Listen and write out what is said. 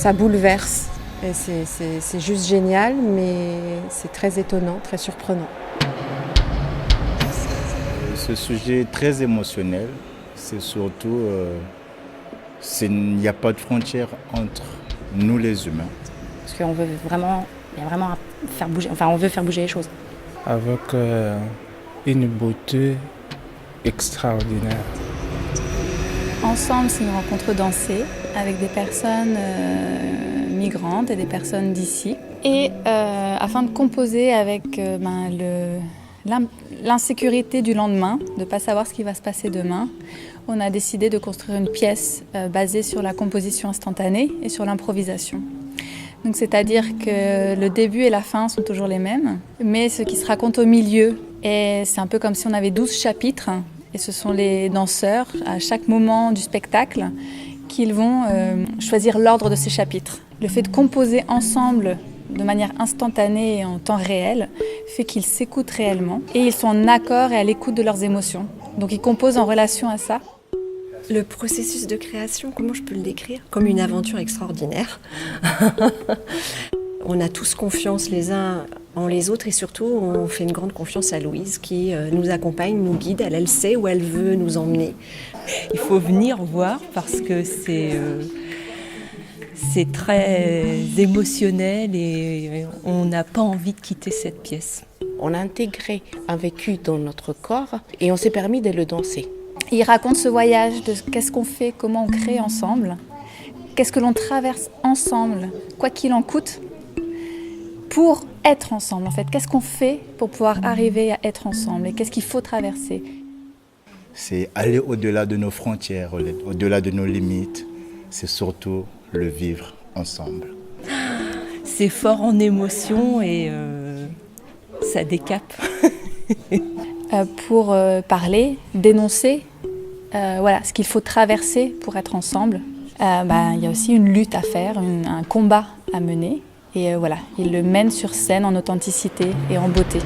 ça bouleverse. Et c'est juste génial, mais c'est très étonnant, très surprenant. Ce sujet est très émotionnel. C'est surtout, il n'y a pas de frontière entre nous les humains. Parce qu'on veut vraiment, faire bouger, on veut faire bouger les choses. Avec une beauté extraordinaire. Ensemble, c'est une rencontre dansée avec des personnes migrantes et des personnes d'ici. Et afin de composer avec l'insécurité du lendemain, de ne pas savoir ce qui va se passer demain, on a décidé de construire une pièce basée sur la composition instantanée et sur l'improvisation. Donc, c'est-à-dire que le début et la fin sont toujours les mêmes, mais ce qui se raconte au milieu, c'est un peu comme si on avait 12 chapitres, et ce sont les danseurs, à chaque moment du spectacle, qu'ils vont choisir l'ordre de ces chapitres. Le fait de composer ensemble de manière instantanée et en temps réel fait qu'ils s'écoutent réellement et ils sont en accord et à l'écoute de leurs émotions. Donc ils composent en relation à ça. Le processus de création, comment je peux le décrire? Comme une aventure extraordinaire. On a tous confiance les uns en les autres et surtout on fait une grande confiance à Louise qui nous accompagne, nous guide, elle sait où elle veut nous emmener. Il faut venir voir parce que c'est très émotionnel et on n'a pas envie de quitter cette pièce. On a intégré un vécu dans notre corps et on s'est permis de le danser. Il raconte ce voyage de qu'est-ce qu'on fait, comment on crée ensemble, qu'est-ce que l'on traverse ensemble, quoi qu'il en coûte, pour être ensemble en fait. Qu'est-ce qu'on fait pour pouvoir arriver à être ensemble et qu'est-ce qu'il faut traverser? C'est aller au-delà de nos frontières, au-delà de nos limites. C'est surtout le vivre ensemble. C'est fort en émotion et ça décape. Pour parler, dénoncer, voilà, ce qu'il faut traverser pour être ensemble. Il y a aussi une lutte à faire, un combat à mener. Et voilà, il le mène sur scène en authenticité et en beauté.